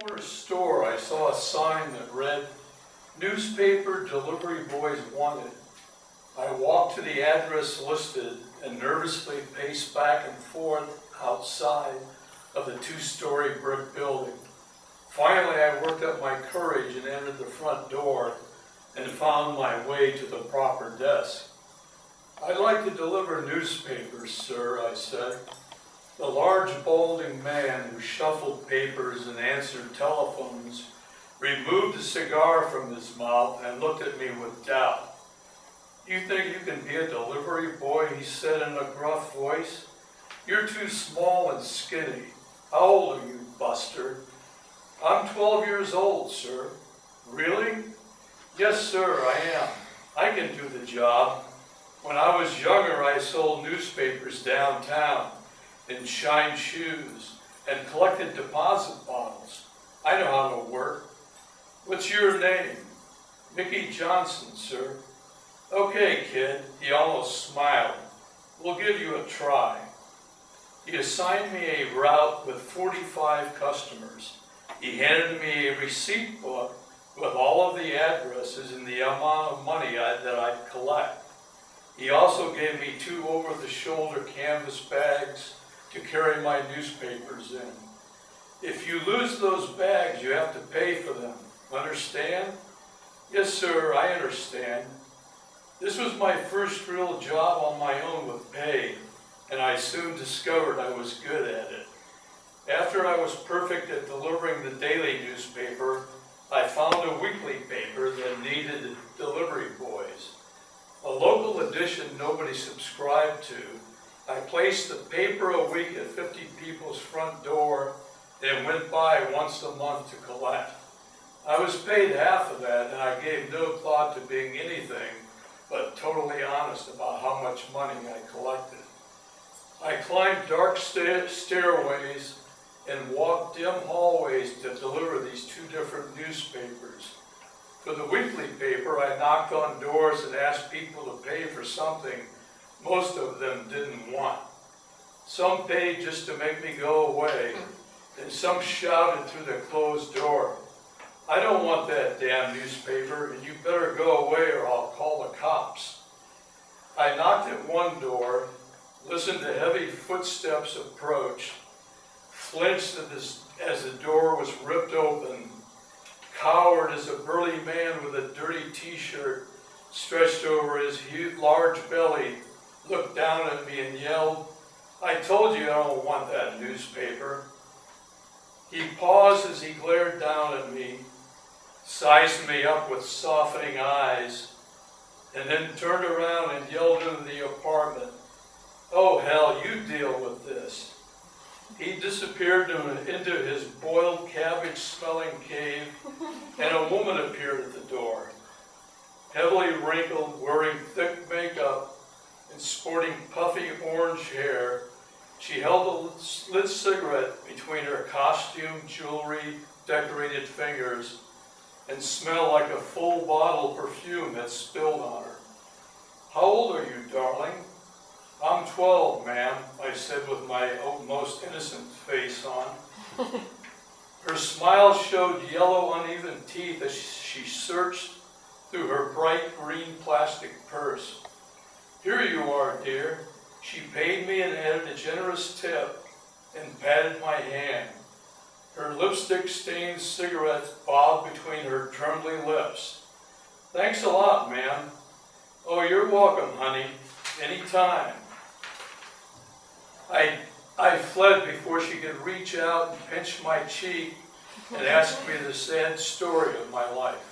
corner store, I saw a sign that read, "Newspaper delivery boys wanted." I walked to the address listed and nervously paced back and forth outside of the two-story brick building. Finally, I worked up my courage and entered the front door and found my way to the proper desk. "I'd like to deliver newspapers, sir," I said. The large, balding man who shuffled papers and answered telephones removed a cigar from his mouth and looked at me with doubt. "You think you can be a delivery boy?" he said in a gruff voice. "You're too small and skinny. How old are you, buster?" "I'm 12 years old, sir." "Really?" "Yes, sir, I am. I can do the job. When I was younger, I sold newspapers downtown in shine shoes and collected deposit bottles. I know how to work." "What's your name?" "Mickey Johnson, sir." "Okay, kid," he almost smiled. "We'll give you a try." He assigned me a route with 45 customers. He handed me a receipt book with all of the addresses and the amount of money that I'd collect. He also gave me 2 over-the-shoulder canvas bags to carry my newspapers in. "If you lose those bags, you have to pay for them. Understand?" "Yes, sir, I understand." This was my first real job on my own with pay, and I soon discovered I was good at it. After I was perfect at delivering the daily newspaper, I found a weekly paper that needed delivery boys. A local edition nobody subscribed to. I placed the paper a week at 50 people's front door and went by once a month to collect. I was paid half of that, and I gave no thought to being anything but totally honest about how much money I collected. I climbed dark stairways and walked dim hallways to deliver these 2 different newspapers. For the weekly paper, I knocked on doors and asked people to pay for something most of them didn't want. Some paid just to make me go away, and some shouted through the closed door, "I don't want that damn newspaper, and you better go away or I'll call the cops." I knocked at one door, listened to heavy footsteps approach, flinched as the door was ripped open, cowered as a burly man with a dirty t-shirt stretched over his large belly looked down at me and yelled, "I told you I don't want that newspaper." He paused as he glared down at me, sized me up with softening eyes, and then turned around and yelled into the apartment, "Oh hell, you deal with this." He disappeared into his boiled cabbage-smelling cave, and a woman appeared at the door. Heavily wrinkled, wearing thick makeup, and sporting puffy orange hair, she held a lit cigarette between her costume, jewelry, decorated fingers, and smelled like a full bottle of perfume had spilled on her. "How old are you, darling?" "I'm 12, ma'am," I said with my most innocent face on. Her smile showed yellow, uneven teeth as she searched through her bright green plastic purse. "Here you are, dear." She paid me and added a generous tip and patted my hand. Her lipstick-stained cigarette bobbed between her trembling lips. "Thanks a lot, ma'am." "Oh, you're welcome, honey. Anytime." I fled before she could reach out and pinch my cheek and ask me the sad story of my life.